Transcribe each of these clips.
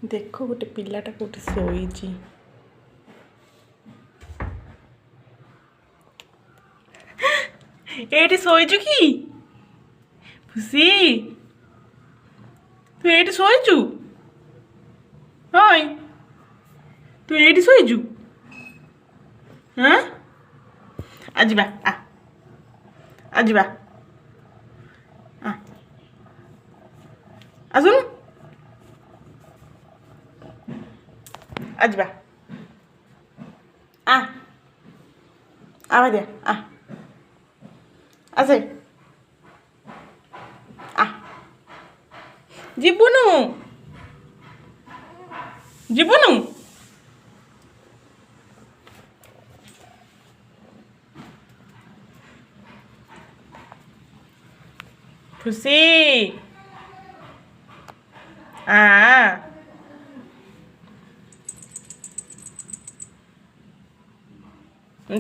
ଦେଖ ଗୋଟେ ପିଲାଟା କୋଉଠି ଶୋଇଛି। ଏଇଠି ଶୋଇଛୁ କି ଖୁସି? ତୁ ଏଇଠି ଶୋଇଛୁ? ହଇ ତୁ ଏଇଠି ଶୋଇଛୁ? ହଁ ଆଜିବା ଆଜିବା ଆସୁନୁ ଆଜିବା ଭାରିଆ ଆସେ ଯିବୁନୁ ଯିବୁନୁ ଖୁସି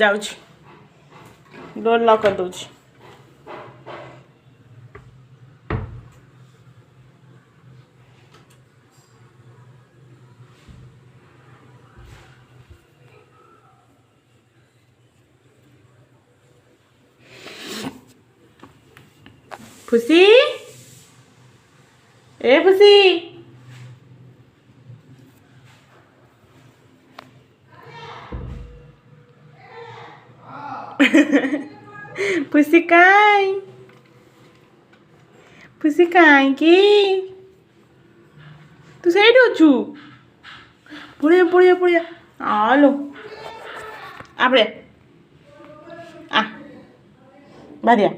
ଯାଉଛି ଡୋର୍ ଲକ୍ କରିଦେଉଛି। ଖୁସି ଏ ଖୁସି ପୁସି କାହିଁକି ତୁ ସେଇଠି ଅଛୁ? ପଳିଆ ଆଲୋ ଆପଡ଼େ ବାରିଆ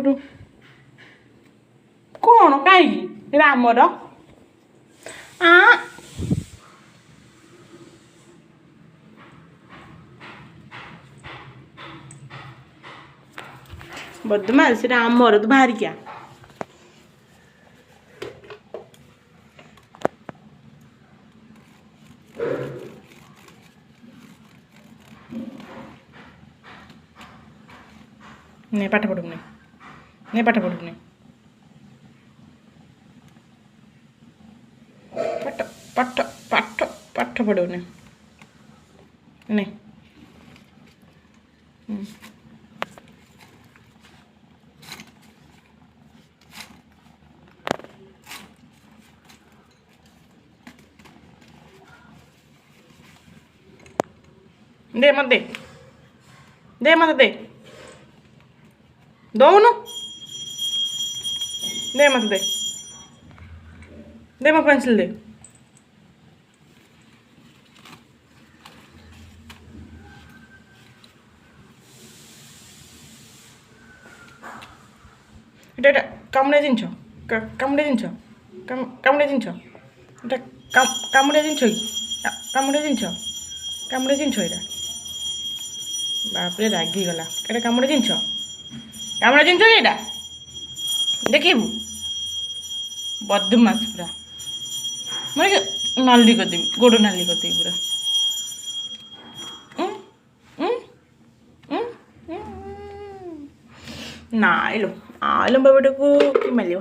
ଡୁ କ'ଣ କାହିଁକି ରାମର ବଦମାସ ସେଟା ଆମର ତୁ ବାହାରିକିଆ ନେ ପାଠ ପଢ଼ୁନି ପାଠ ପଢ଼ୁନି ପାଠ ପଢ଼ୁନି ନେ ଦେ ମତେ ଦଉନୁ ଦେ ମତେ ଦେ ମୋ ପେନ୍ସିଲ୍ ଦେ এটা কামড়ে জিনিস এটা কামড়ে জিনিস এটা কামড়ে জিনিস এটা ବାପରେ ରାଗିଗଲା ଏଇଟା କାମୁଡ଼ା ଜିନିଷ ଏଇଟା ଦେଖିବୁ ବଦମାସ ପୁରା ମାନେ ନାଲି କରିଦେବି ଗୋଡ଼ ନାଲି କରିଦେବି ପୁରା ନାଇଲୋ ବାବାଟାକୁ କି ମାରିବ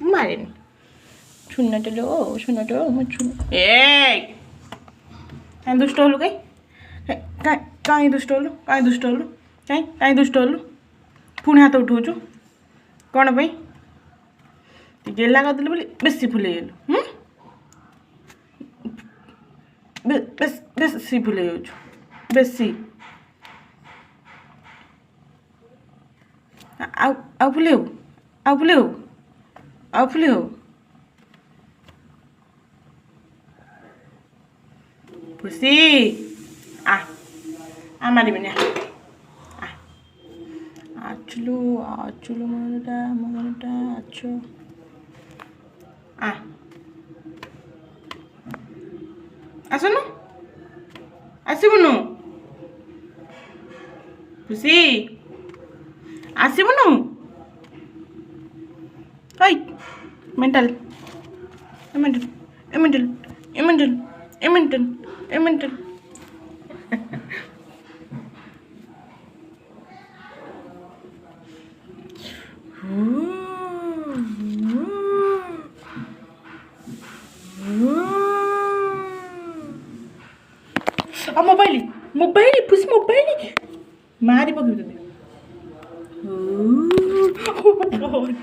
ମୁଁ ମାରେନି ସୁନାଟା ମୋ କାଇଁ ଦୁଷ୍ଟ ହେଲୁ କାଇଁ ଦୁଷ୍ଟ ହେଲୁ କାଇଁ ଦୁଷ୍ଟ ହେଲୁ ପୁଣି ହାତ ଉଠଉଛୁ କ'ଣ ପାଇଁ ଗେଲା କରିଦେଲୁ ବୋଲି ବେଶୀ ଫୁଲେଇଗଲୁ ବେଶୀ ଫୁଲେଇ ଯାଉଛୁ ବେଶୀ ଆଉ ଫୁଲେଇବୁ ଖୁସି ମାରିବିନି ଆଚୁଲୁ ମନଟା ଆଛୁ ଆସୁନୁ ଆସିବୁନୁ ଖୁସି ଆସିବୁନୁ ହଇ ମେଣ୍ଟାଲ ମୋବାଇଲ ପୁଷି ମୋବାଇଲ ମାରି ପକେଇବି ତତେ Oh my god.